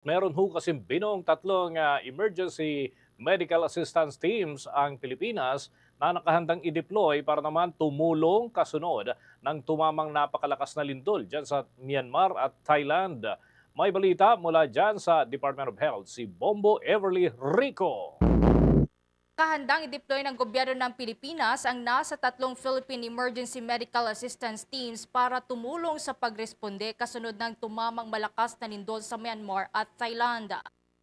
Meron ho kasing binong tatlong emergency medical assistance teams ang Pilipinas na nakahandang i-deploy para naman tumulong kasunod ng tumamang napakalakas na lindol dyan sa Myanmar at Thailand. May balita mula dyan sa Department of Health, si Bombo Everly Rico. Kahandang i-deploy ng gobyerno ng Pilipinas ang nasa tatlong Philippine Emergency Medical Assistance Teams para tumulong sa pagresponde kasunod ng tumamang malakas na lindol sa Myanmar at Thailand.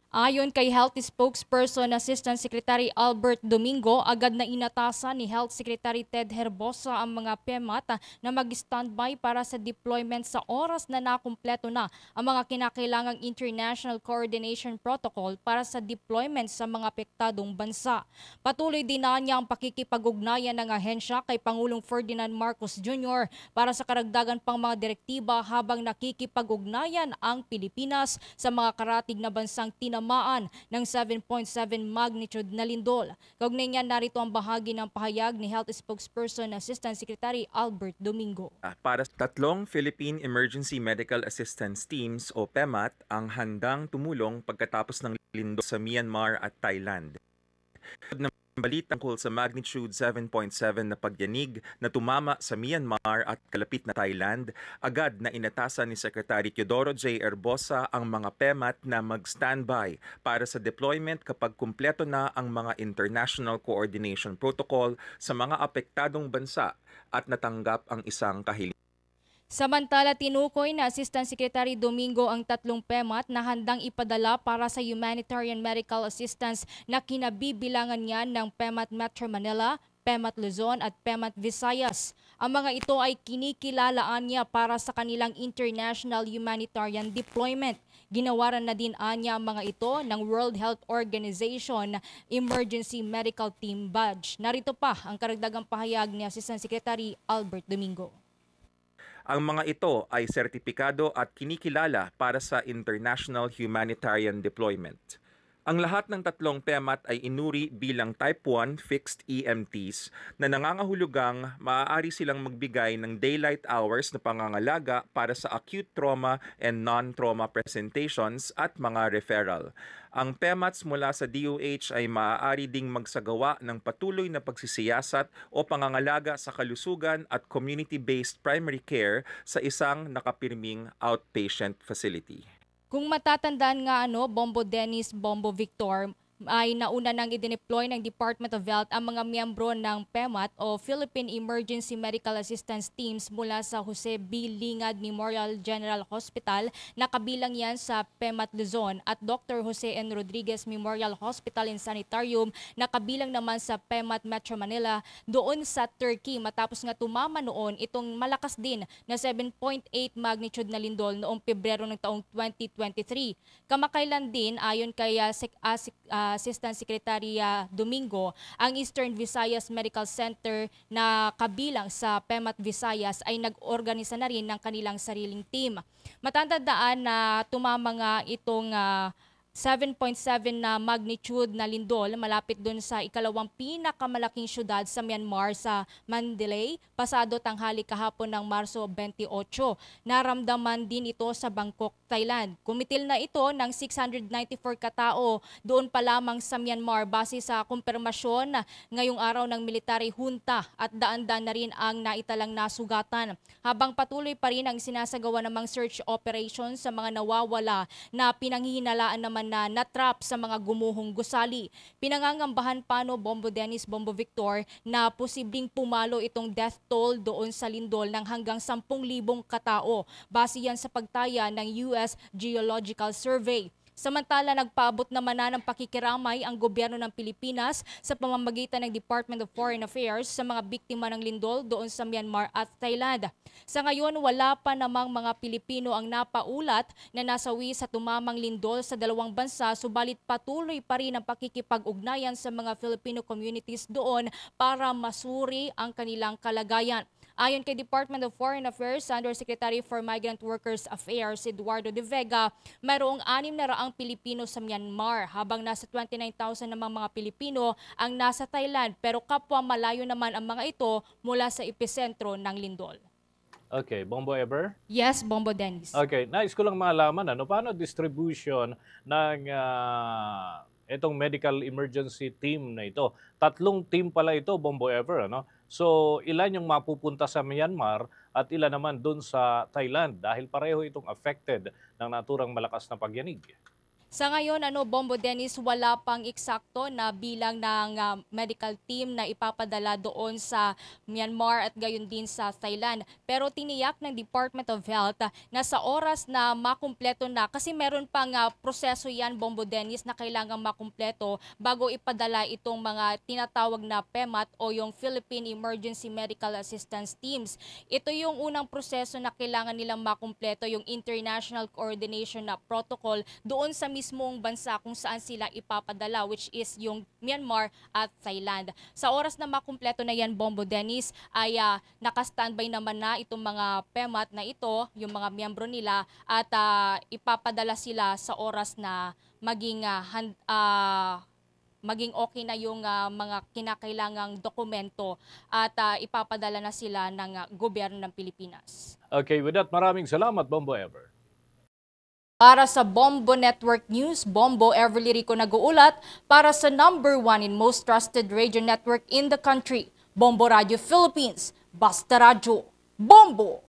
Ayon kay Health Spokesperson Assistant Secretary Albert Domingo, agad na inatasan ni Health Secretary Ted Herbosa ang mga PEMAT na mag-standby para sa deployment sa oras na nakumpleto na ang mga kinakailangang International Coordination Protocol para sa deployment sa mga apektadong bansa. Patuloy din na niya ang pakikipag-ugnayan ng ahensya kay Pangulong Ferdinand Marcos Jr. para sa karagdagan pang mga direktiba habang nakikipag-ugnayan ang Pilipinas sa mga karatig na bansang tinamaan ng 7.7 magnitude na lindol. Kaugnay niya, narito ang bahagi ng pahayag ni Health Spokesperson Assistant Secretary Albert Domingo. Para sa tatlong Philippine Emergency Medical Assistance Teams o PEMAT ang handang tumulong pagkatapos ng lindol sa Myanmar at Thailand. Balita tungkol sa magnitude 7.7 na pagyanig na tumama sa Myanmar at kalapit na Thailand, agad na inatasan ni Secretary Teodoro J. Herbosa ang mga PEMAT na mag-standby para sa deployment kapag kumpleto na ang mga International Coordination Protocol sa mga apektadong bansa at natanggap ang isang kahilingan. Samantala, tinukoy na Assistant Secretary Domingo ang tatlong PEMAT na handang ipadala para sa humanitarian medical assistance na kinabibilangan niya ng PEMAT Metro Manila, PEMAT Luzon at PEMAT Visayas. Ang mga ito ay kinikilalaan niya para sa kanilang international humanitarian deployment. Ginawaran na din anya ang mga ito ng World Health Organization Emergency Medical Team Badge. Narito pa ang karagdagang pahayag ni Assistant Secretary Albert Domingo. Ang mga ito ay sertipikado at kinikilala para sa international humanitarian deployment. Ang lahat ng tatlong PEMAT ay inuri bilang Type 1 fixed EMTs na nangangahulugang maaari silang magbigay ng daylight hours na pangangalaga para sa acute trauma and non-trauma presentations at mga referral. Ang PEMATs mula sa DOH ay maaari ding magsagawa ng patuloy na pagsisiyasat o pangangalaga sa kalusugan at community-based primary care sa isang nakapirming outpatient facility. Kung matatandaan nga Bombo Dennis, Bombo Victor, ay nauna nang i-deploy ng Department of Health ang mga miyembro ng PEMAT o Philippine Emergency Medical Assistance Teams mula sa Jose B. Lingad Memorial General Hospital na kabilang yan sa PEMAT Luzon at Dr. Jose N. Rodriguez Memorial Hospital and Sanitarium na kabilang naman sa PEMAT Metro Manila doon sa Turkey matapos nga tumama noon itong malakas din na 7.8 magnitude na lindol noong Pebrero ng taong 2023. Kamakailan din ayon kay Assistant Secretary Domingo, ang Eastern Visayas Medical Center na kabilang sa PEMAT Visayas ay nag-organisa na rin ng kanilang sariling team. Matandaan na tumama nga itong 7.7 na magnitude na lindol malapit dun sa ikalawang pinakamalaking syudad sa Myanmar sa Mandalay pasado tanghali kahapon ng Marso 28. Naramdaman din ito sa Bangkok, Thailand. Kumitil na ito ng 694 katao doon pa lamang sa Myanmar base sa kumpirmasyon ngayong araw ng military junta at daan-daan na rin ang naitalang nasugatan. Habang patuloy pa rin ang sinasagawa namang search operation sa mga nawawala na pinanghihinalaan naman na natrap sa mga gumuhong gusali. Pinangangambahan pa Bombo Dennis, Bombo Victor na posibleng pumalo itong death toll doon sa lindol ng hanggang 10,000 katao. Base yan sa pagtaya ng US Geological Survey. Samantala, nagpaabot naman na ng pakikiramay ang gobyerno ng Pilipinas sa pamamagitan ng Department of Foreign Affairs sa mga biktima ng lindol doon sa Myanmar at Thailand. Sa ngayon, wala pa namang mga Pilipino ang napaulat na nasawi sa tumamang lindol sa dalawang bansa, subalit patuloy pa rin ang pakikipag-ugnayan sa mga Filipino communities doon para masuri ang kanilang kalagayan. Ayon kay Department of Foreign Affairs Undersecretary for Migrant Workers Affairs Eduardo De Vega, mayroong 600 Pilipino sa Myanmar habang nasa 29,000 namang mga Pilipino ang nasa Thailand pero kapwa malayo naman ang mga ito mula sa episentro ng lindol. Okay, Bombo Ever? Yes, Bombo Dennis. Okay, nais ko lang malaman, paano distribution ng itong medical emergency team na ito? 3 team pala ito, Bombo Ever, ano? So, ilan yung mapupunta sa Myanmar at ilan naman dun sa Thailand dahil pareho itong affected ng naturang malakas na pagyanig. Sa ngayon, Bombo Dennis, wala pang eksakto na bilang ng medical team na ipapadala doon sa Myanmar at gayon din sa Thailand. Pero tiniyak ng Department of Health na sa oras na makumpleto na, kasi meron pang proseso yan, Bombo Dennis, na kailangang makumpleto bago ipadala itong mga tinatawag na PEMAT o yung Philippine Emergency Medical Assistance Teams. Ito yung unang proseso na kailangan nilang makumpleto, yung International Coordination na Protocol doon sa mismong bansa kung saan sila ipapadala, which is yung Myanmar at Thailand. Sa oras na makumpleto na yan, Bombo Dennis, ay naka-standby naman na itong mga PEMAT na ito, yung mga miyembro nila, at ipapadala sila sa oras na maging okay na yung mga kinakailangang dokumento at ipapadala na sila ng gobyerno ng Pilipinas. Okay, with that, maraming salamat, Bombo Ever. Para sa Bombo Network News, Bombo Everly Rico nag-uulat para sa #1 in most trusted radio network in the country, Bombo Radio Philippines. Basta Radio, Bombo!